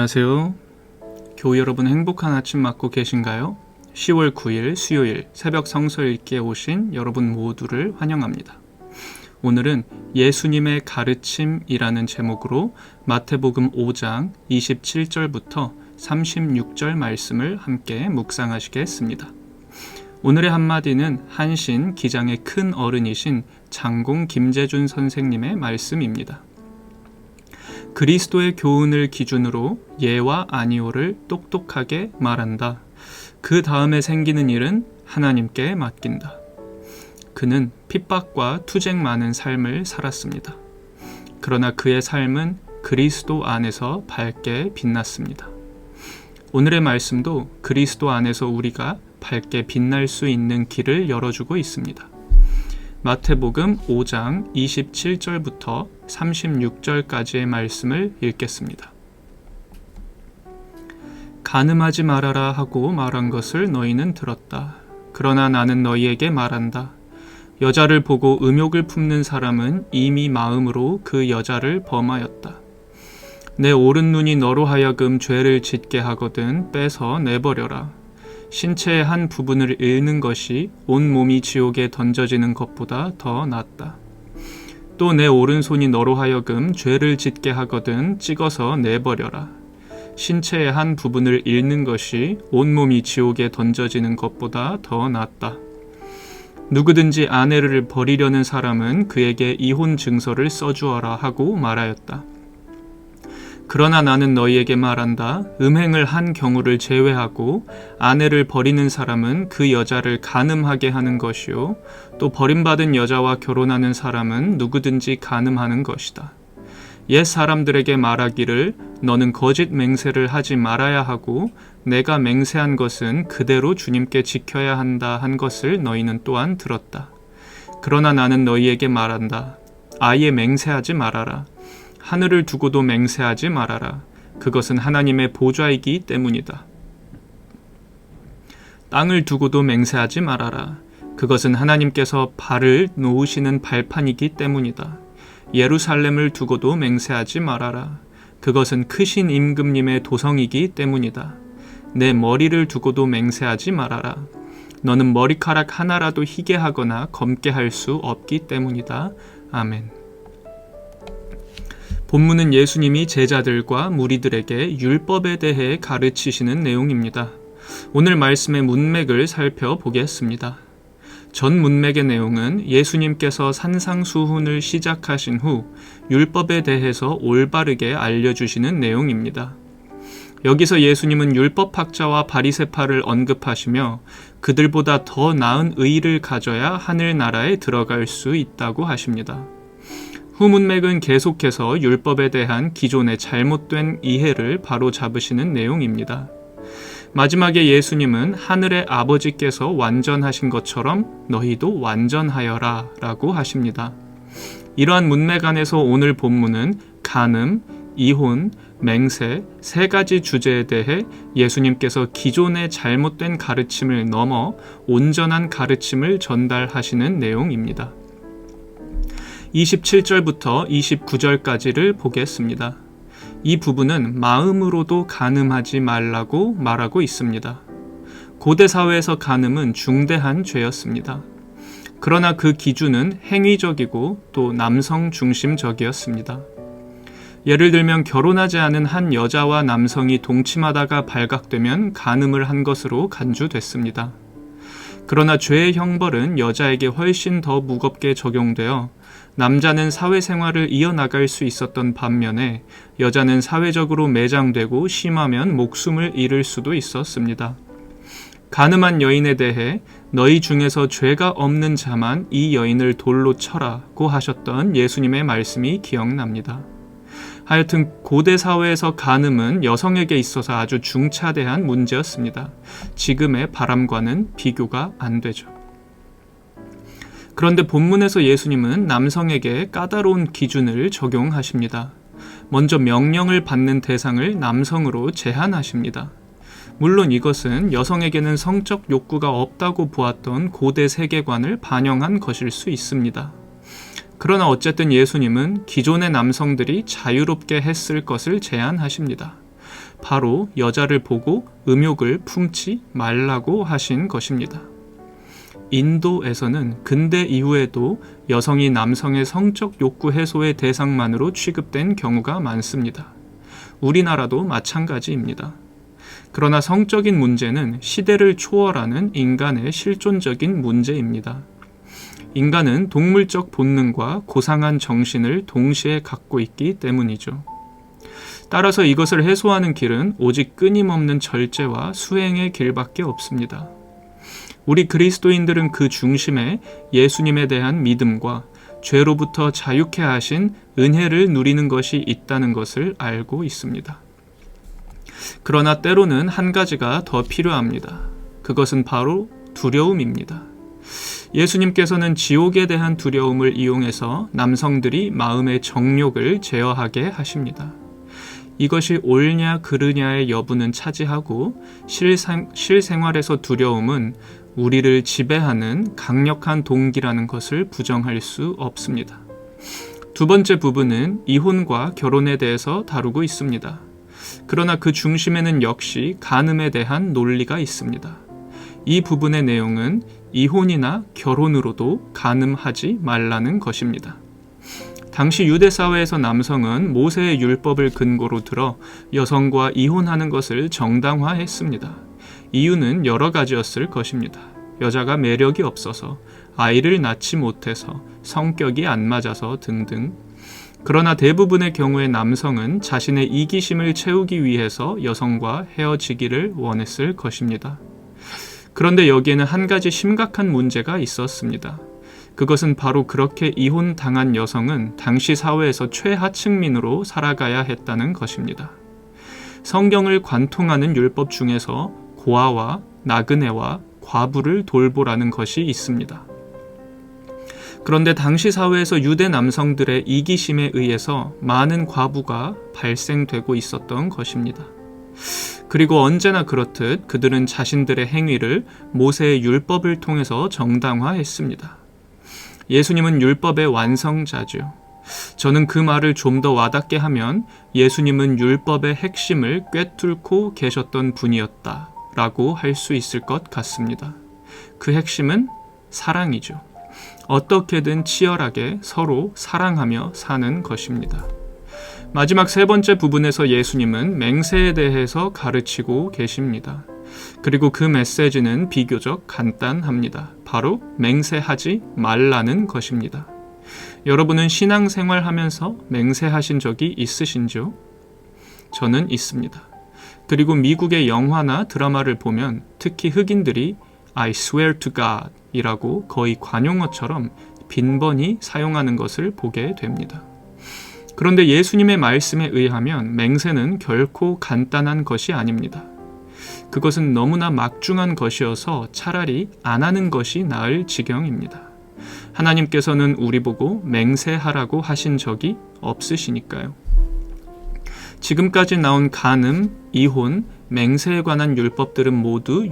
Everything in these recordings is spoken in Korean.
안녕하세요. 교우 여러분 행복한 아침 맞고 계신가요? 10월 9일 수요일 새벽 성서 읽기에 오신 여러분 모두를 환영합니다. 오늘은 예수님의 가르침이라는 제목으로 마태복음 5장 27절부터 36절 말씀을 함께 묵상하시겠습니다. 오늘의 한마디는 한신 기장의 큰 어른이신 장공 김재준 선생님의 말씀입니다. 그리스도의 교훈을 기준으로 예와 아니오를 똑똑하게 말한다. 그 다음에 생기는 일은 하나님께 맡긴다. 그는 핍박과 투쟁 많은 삶을 살았습니다. 그러나 그의 삶은 그리스도 안에서 밝게 빛났습니다. 오늘의 말씀도 그리스도 안에서 우리가 밝게 빛날 수 있는 길을 열어주고 있습니다. 마태복음 5장 27절부터 36절까지의 말씀을 읽겠습니다. 간음하지 말아라 하고 말한 것을 너희는 들었다. 그러나 나는 너희에게 말한다. 여자를 보고 음욕을 품는 사람은 이미 마음으로 그 여자를 범하였다. 내 오른 눈이 너로 하여금 죄를 짓게 하거든 빼서 내버려라. 신체의 한 부분을 잃는 것이 온 몸이 지옥에 던져지는 것보다 더 낫다. 또 내 오른손이 너로 하여금 죄를 짓게 하거든 찍어서 내버려라. 신체의 한 부분을 잃는 것이 온 몸이 지옥에 던져지는 것보다 더 낫다. 누구든지 아내를 버리려는 사람은 그에게 이혼 증서를 써주어라 하고 말하였다. 그러나 나는 너희에게 말한다. 음행을 한 경우를 제외하고 아내를 버리는 사람은 그 여자를 간음하게 하는 것이요 또 버림받은 여자와 결혼하는 사람은 누구든지 간음하는 것이다. 옛 사람들에게 말하기를 너는 거짓 맹세를 하지 말아야 하고 내가 맹세한 것은 그대로 주님께 지켜야 한다 한 것을 너희는 또한 들었다. 그러나 나는 너희에게 말한다. 아예 맹세하지 말아라. 하늘을 두고도 맹세하지 말아라. 그것은 하나님의 보좌이기 때문이다. 땅을 두고도 맹세하지 말아라. 그것은 하나님께서 발을 놓으시는 발판이기 때문이다. 예루살렘을 두고도 맹세하지 말아라. 그것은 크신 임금님의 도성이기 때문이다. 내 머리를 두고도 맹세하지 말아라. 너는 머리카락 하나라도 희게 하거나 검게 할 수 없기 때문이다. 아멘. 본문은 예수님이 제자들과 무리들에게 율법에 대해 가르치시는 내용입니다. 오늘 말씀의 문맥을 살펴보겠습니다. 전 문맥의 내용은 예수님께서 산상수훈을 시작하신 후 율법에 대해서 올바르게 알려주시는 내용입니다. 여기서 예수님은 율법학자와 바리새파를 언급하시며 그들보다 더 나은 의의를 가져야 하늘나라에 들어갈 수 있다고 하십니다. 후문맥은 계속해서 율법에 대한 기존의 잘못된 이해를 바로잡으시는 내용입니다. 마지막에 예수님은 하늘의 아버지께서 완전하신 것처럼 너희도 완전하여라 라고 하십니다. 이러한 문맥 안에서 오늘 본문은 간음, 이혼, 맹세 세 가지 주제에 대해 예수님께서 기존의 잘못된 가르침을 넘어 온전한 가르침을 전달하시는 내용입니다. 27절부터 29절까지를 보겠습니다. 이 부분은 마음으로도 간음하지 말라고 말하고 있습니다. 고대 사회에서 간음은 중대한 죄였습니다. 그러나 그 기준은 행위적이고 또 남성 중심적이었습니다. 예를 들면 결혼하지 않은 한 여자와 남성이 동침하다가 발각되면 간음을 한 것으로 간주됐습니다. 그러나 죄의 형벌은 여자에게 훨씬 더 무겁게 적용되어 남자는 사회생활을 이어나갈 수 있었던 반면에 여자는 사회적으로 매장되고 심하면 목숨을 잃을 수도 있었습니다. 간음한 여인에 대해 너희 중에서 죄가 없는 자만 이 여인을 돌로 쳐라고 하셨던 예수님의 말씀이 기억납니다. 하여튼 고대 사회에서 간음은 여성에게 있어서 아주 중차대한 문제였습니다. 지금의 바람과는 비교가 안 되죠. 그런데 본문에서 예수님은 남성에게 까다로운 기준을 적용하십니다. 먼저 명령을 받는 대상을 남성으로 제한하십니다. 물론 이것은 여성에게는 성적 욕구가 없다고 보았던 고대 세계관을 반영한 것일 수 있습니다. 그러나 어쨌든 예수님은 기존의 남성들이 자유롭게 했을 것을 제안하십니다. 바로 여자를 보고 음욕을 품지 말라고 하신 것입니다. 인도에서는 근대 이후에도 여성이 남성의 성적 욕구 해소의 대상만으로 취급된 경우가 많습니다. 우리나라도 마찬가지입니다. 그러나 성적인 문제는 시대를 초월하는 인간의 실존적인 문제입니다. 인간은 동물적 본능과 고상한 정신을 동시에 갖고 있기 때문이죠. 따라서 이것을 해소하는 길은 오직 끊임없는 절제와 수행의 길밖에 없습니다. 우리 그리스도인들은 그 중심에 예수님에 대한 믿음과 죄로부터 자유케 하신 은혜를 누리는 것이 있다는 것을 알고 있습니다. 그러나 때로는 한 가지가 더 필요합니다. 그것은 바로 두려움입니다. 예수님께서는 지옥에 대한 두려움을 이용해서 남성들이 마음의 정욕을 제어하게 하십니다. 이것이 옳냐 그르냐의 여부는 차지하고 실생활에서 두려움은 우리를 지배하는 강력한 동기라는 것을 부정할 수 없습니다. 두 번째 부분은 이혼과 결혼에 대해서 다루고 있습니다. 그러나 그 중심에는 역시 간음에 대한 논리가 있습니다. 이 부분의 내용은 이혼이나 결혼으로도 간음하지 말라는 것입니다. 당시 유대 사회에서 남성은 모세의 율법을 근거로 들어 여성과 이혼하는 것을 정당화했습니다. 이유는 여러 가지였을 것입니다. 여자가 매력이 없어서, 아이를 낳지 못해서, 성격이 안 맞아서 등등. 그러나 대부분의 경우에 남성은 자신의 이기심을 채우기 위해서 여성과 헤어지기를 원했을 것입니다. 그런데 여기에는 한 가지 심각한 문제가 있었습니다. 그것은 바로 그렇게 이혼당한 여성은 당시 사회에서 최하층민으로 살아가야 했다는 것입니다. 성경을 관통하는 율법 중에서 고아와 나그네와 과부를 돌보라는 것이 있습니다. 그런데 당시 사회에서 유대 남성들의 이기심에 의해서 많은 과부가 발생되고 있었던 것입니다. 그리고 언제나 그렇듯 그들은 자신들의 행위를 모세의 율법을 통해서 정당화했습니다. 예수님은 율법의 완성자죠. 저는 그 말을 좀 더 와닿게 하면 예수님은 율법의 핵심을 꿰뚫고 계셨던 분이었다라고 할 수 있을 것 같습니다. 그 핵심은 사랑이죠. 어떻게든 치열하게 서로 사랑하며 사는 것입니다. 마지막 세 번째 부분에서 예수님은 맹세에 대해서 가르치고 계십니다. 그리고 그 메시지는 비교적 간단합니다. 바로 맹세하지 말라는 것입니다. 여러분은 신앙생활 하면서 맹세하신 적이 있으신지요? 저는 있습니다. 그리고 미국의 영화나 드라마를 보면 특히 흑인들이 I swear to God 이라고 거의 관용어처럼 빈번히 사용하는 것을 보게 됩니다. 그런데 예수님의 말씀에 의하면 맹세는 결코 간단한 것이 아닙니다. 그것은 너무나 막중한 것이어서 차라리 안 하는 것이 나을 지경입니다. 하나님께서는 우리 보고 맹세하라고 하신 적이 없으시니까요. 지금까지 나온 간음, 이혼, 맹세에 관한 율법들은 모두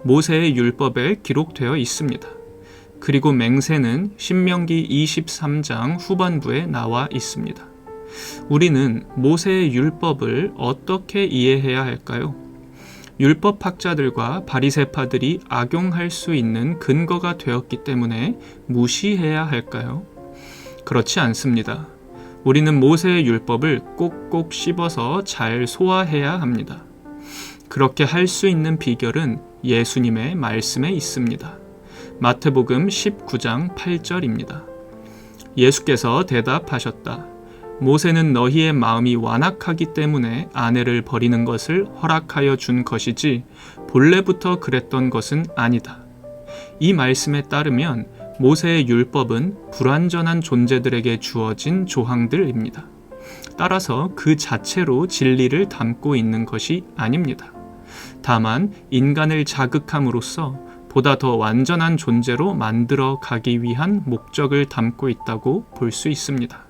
모세의 율법에 기록되어 있습니다. 그리고 맹세는 신명기 23장 후반부에 나와 있습니다. 우리는 모세의 율법을 어떻게 이해해야 할까요? 율법학자들과 바리새파들이 악용할 수 있는 근거가 되었기 때문에 무시해야 할까요? 그렇지 않습니다. 우리는 모세의 율법을 꼭꼭 씹어서 잘 소화해야 합니다. 그렇게 할 수 있는 비결은 예수님의 말씀에 있습니다. 마태복음 19장 8절입니다. 예수께서 대답하셨다. 모세는 너희의 마음이 완악하기 때문에 아내를 버리는 것을 허락하여 준 것이지 본래부터 그랬던 것은 아니다. 이 말씀에 따르면 모세의 율법은 불완전한 존재들에게 주어진 조항들입니다. 따라서 그 자체로 진리를 담고 있는 것이 아닙니다. 다만 인간을 자극함으로써 보다 더 완전한 존재로 만들어 가기 위한 목적을 담고 있다고 볼 수 있습니다.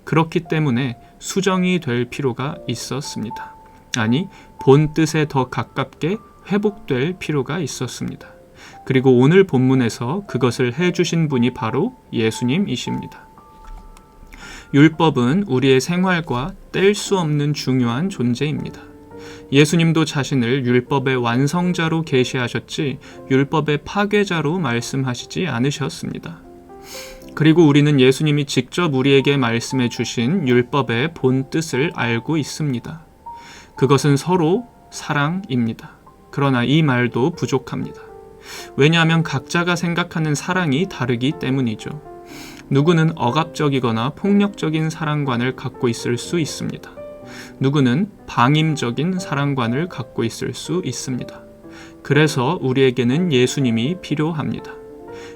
그렇기 때문에 수정이 될 필요가 있었습니다. 아니, 본 뜻에 더 가깝게 회복될 필요가 있었습니다. 그리고 오늘 본문에서 그것을 해주신 분이 바로 예수님이십니다. 율법은 우리의 생활과 뗄 수 없는 중요한 존재입니다. 예수님도 자신을 율법의 완성자로 계시하셨지 율법의 파괴자로 말씀하시지 않으셨습니다. 그리고 우리는 예수님이 직접 우리에게 말씀해 주신 율법의 본 뜻을 알고 있습니다. 그것은 서로 사랑입니다. 그러나 이 말도 부족합니다. 왜냐하면 각자가 생각하는 사랑이 다르기 때문이죠. 누구는 억압적이거나 폭력적인 사랑관을 갖고 있을 수 있습니다. 누구는 방임적인 사랑관을 갖고 있을 수 있습니다. 그래서 우리에게는 예수님이 필요합니다.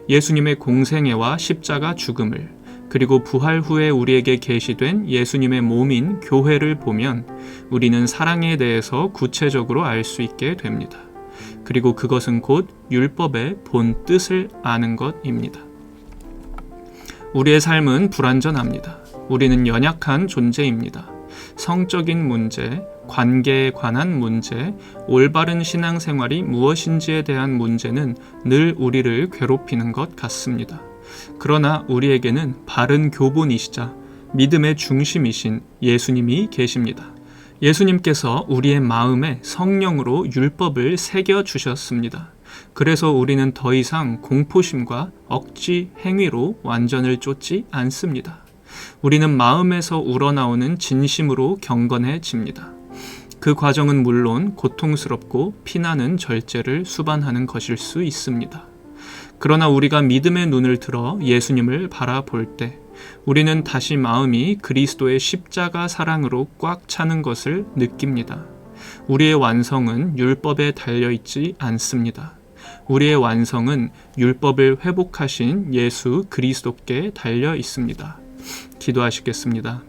예수님의 공생애와 십자가 죽음을, 그리고 부활 후에 우리에게 계시된 예수님의 몸인 교회를 보면 우리는 사랑에 대해서 구체적으로 알 수 있게 됩니다. 그리고 그것은 곧 율법의 본 뜻을 아는 것입니다. 우리의 삶은 불완전합니다. 우리는 연약한 존재입니다. 성적인 문제, 관계에 관한 문제, 올바른 신앙생활이 무엇인지에 대한 문제는 늘 우리를 괴롭히는 것 같습니다. 그러나 우리에게는 바른 교본이시자 믿음의 중심이신 예수님이 계십니다. 예수님께서 우리의 마음에 성령으로 율법을 새겨주셨습니다. 그래서 우리는 더 이상 공포심과 억지 행위로 완전을 쫓지 않습니다. 우리는 마음에서 우러나오는 진심으로 경건해집니다. 그 과정은 물론 고통스럽고 피나는 절제를 수반하는 것일 수 있습니다. 그러나 우리가 믿음의 눈을 들어 예수님을 바라볼 때 우리는 다시 마음이 그리스도의 십자가 사랑으로 꽉 차는 것을 느낍니다. 우리의 완성은 율법에 달려있지 않습니다. 우리의 완성은 율법을 회복하신 예수 그리스도께 달려 있습니다. 기도하시겠습니다.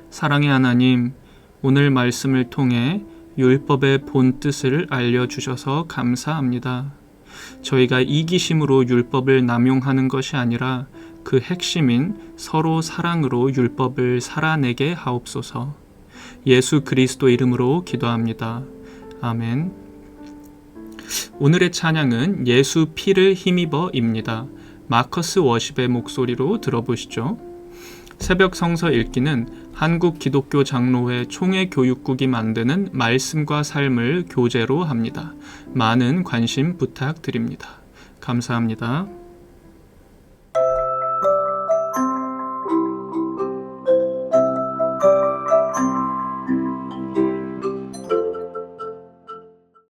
사랑의 하나님, 오늘 말씀을 통해 율법의 본 뜻을 알려주셔서 감사합니다. 저희가 이기심으로 율법을 남용하는 것이 아니라 그 핵심인 서로 사랑으로 율법을 살아내게 하옵소서. 예수 그리스도 이름으로 기도합니다. 아멘. 오늘의 찬양은 예수 피를 힘입어입니다. 마커스 워십의 목소리로 들어보시죠. 새벽 성서 읽기는 한국 기독교 장로회 총회교육국이 만드는 말씀과 삶을 교재로 합니다. 많은 관심 부탁드립니다. 감사합니다.